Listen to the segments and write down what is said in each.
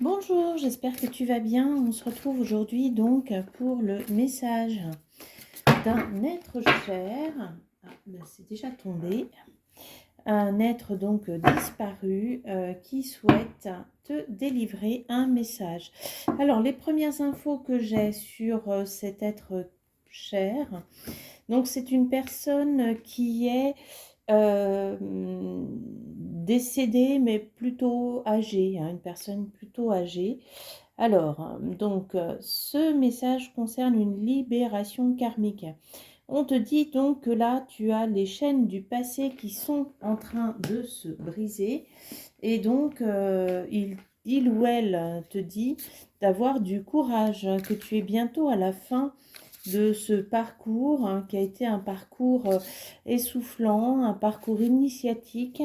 Bonjour, j'espère que tu vas bien. On se retrouve aujourd'hui donc pour le message d'un être cher. C'est déjà tombé. Un être donc disparu qui souhaite te délivrer un message. Alors, les premières infos que j'ai sur cet être cher, donc c'est une personne qui est décédée, mais plutôt âgée, hein, une personne plutôt âgée. Alors, donc, ce message concerne une libération karmique. On te dit donc que là, tu as les chaînes du passé qui sont en train de se briser. Et donc, il ou elle te dit d'avoir du courage, que tu es bientôt à la fin de ce parcours, hein, qui a été un parcours essoufflant, un parcours initiatique,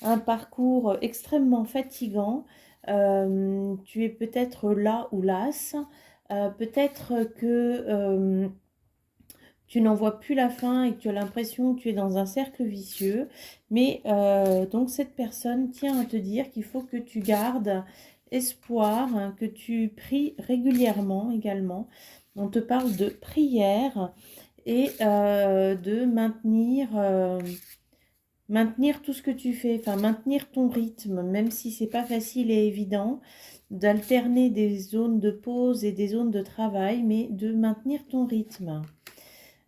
un parcours extrêmement fatigant. Tu es peut-être là ou las, peut-être que tu n'en vois plus la fin et que tu as l'impression que tu es dans un cercle vicieux, mais donc cette personne tient à te dire qu'il faut que tu gardes espoir, hein, que tu pries régulièrement également. On te parle de prière et de maintenir tout ce que tu fais, enfin maintenir ton rythme, même si c'est pas facile et évident, d'alterner des zones de pause et des zones de travail, mais de maintenir ton rythme.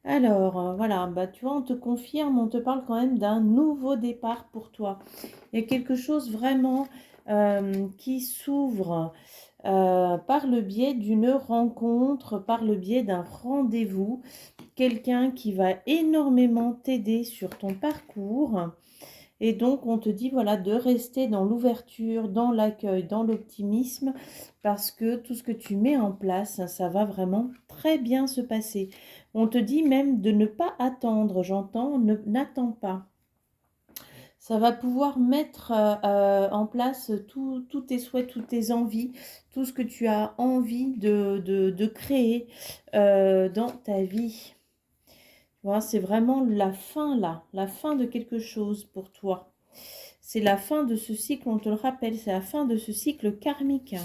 Alors, voilà, bah, tu vois, on te confirme, on te parle quand même d'un nouveau départ pour toi. Il y a quelque chose vraiment qui s'ouvre par le biais d'une rencontre, par le biais d'un rendez-vous, quelqu'un qui va énormément t'aider sur ton parcours. Et donc, on te dit voilà, de rester dans l'ouverture, dans l'accueil, dans l'optimisme, parce que tout ce que tu mets en place, ça va vraiment très bien se passer. On te dit même de ne pas attendre, j'entends, n'attends pas. Ça va pouvoir mettre en place tous tes souhaits, toutes tes envies, tout ce que tu as envie de créer dans ta vie. Voilà, c'est vraiment la fin là, la fin de quelque chose pour toi. C'est la fin de ce cycle, on te le rappelle, c'est la fin de ce cycle karmique.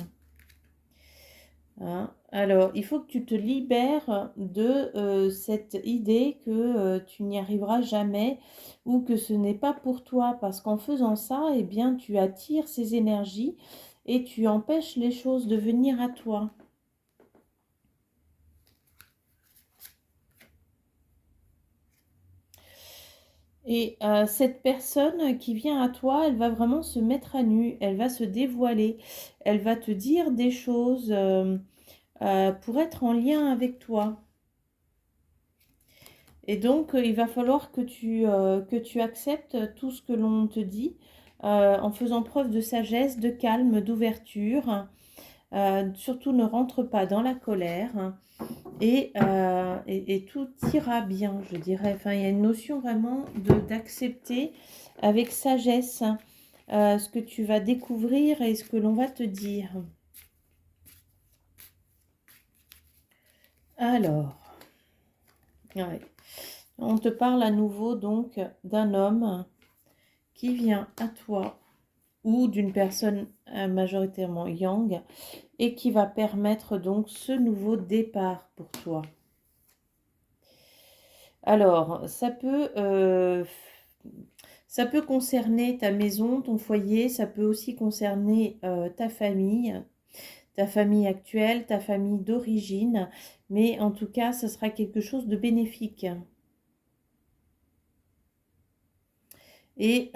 Hein. Alors, il faut que tu te libères de cette idée que tu n'y arriveras jamais ou que ce n'est pas pour toi, parce qu'en faisant ça, eh bien, tu attires ces énergies et tu empêches les choses de venir à toi. Et cette personne qui vient à toi, elle va vraiment se mettre à nu, elle va se dévoiler, elle va te dire des choses pour être en lien avec toi. Et donc, il va falloir que tu acceptes tout ce que l'on te dit en faisant preuve de sagesse, de calme, d'ouverture. Surtout, ne rentre pas dans la colère, hein, et tout ira bien, je dirais. Enfin, il y a une notion vraiment d'accepter avec sagesse ce que tu vas découvrir et ce que l'on va te dire. Alors, ouais. On te parle à nouveau donc d'un homme qui vient à toi ou d'une personne majoritairement yang et qui va permettre donc ce nouveau départ pour toi. Alors, ça peut concerner ta maison, ton foyer, ça peut aussi concerner ta famille actuelle, ta famille d'origine, mais en tout cas, ça sera quelque chose de bénéfique. Et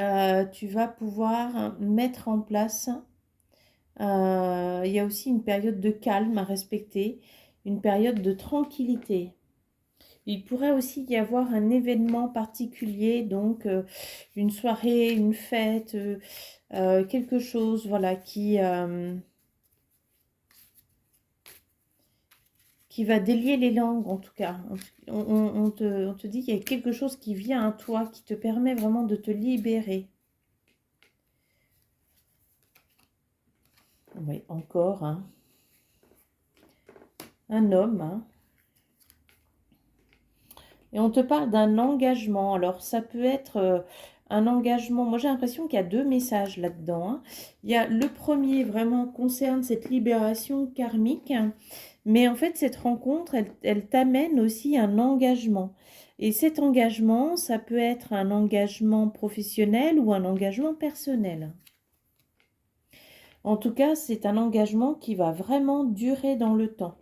tu vas pouvoir mettre en place, il y a aussi une période de calme à respecter, une période de tranquillité. Il pourrait aussi y avoir un événement particulier, donc une soirée, une fête, quelque chose, voilà, qui va délier les langues, en tout cas. On te dit qu'il y a quelque chose qui vient à toi, qui te permet vraiment de te libérer. Oui, encore, hein. Un homme, hein. Et on te parle d'un engagement. Alors, ça peut être un engagement. Moi, j'ai l'impression qu'il y a deux messages là-dedans, hein. Il y a le premier vraiment concerne cette libération karmique, hein, mais en fait, cette rencontre, elle t'amène aussi un engagement. Et cet engagement, ça peut être un engagement professionnel ou un engagement personnel. En tout cas, c'est un engagement qui va vraiment durer dans le temps.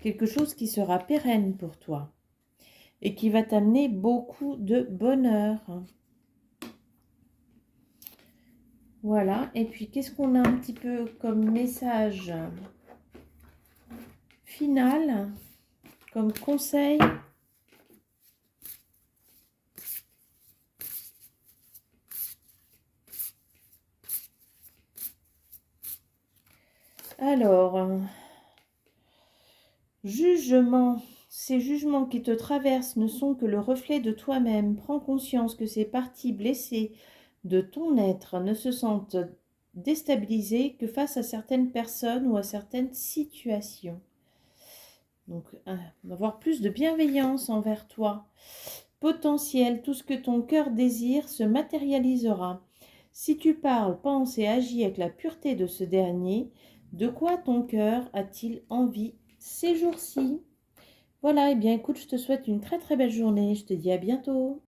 Quelque chose qui sera pérenne pour toi et qui va t'amener beaucoup de bonheur. Voilà, et puis qu'est-ce qu'on a un petit peu comme message final, comme conseil? Alors, jugement. Ces jugements qui te traversent ne sont que le reflet de toi-même. Prends conscience que ces parties blessées de ton être ne se sentent déstabilisées que face à certaines personnes ou à certaines situations. Donc, avoir plus de bienveillance envers toi. Potentiel, tout ce que ton cœur désire se matérialisera. Si tu parles, penses et agis avec la pureté de ce dernier, de quoi ton cœur a-t-il envie ces jours-ci? Voilà, et bien écoute, je te souhaite une très très belle journée. Je te dis à bientôt.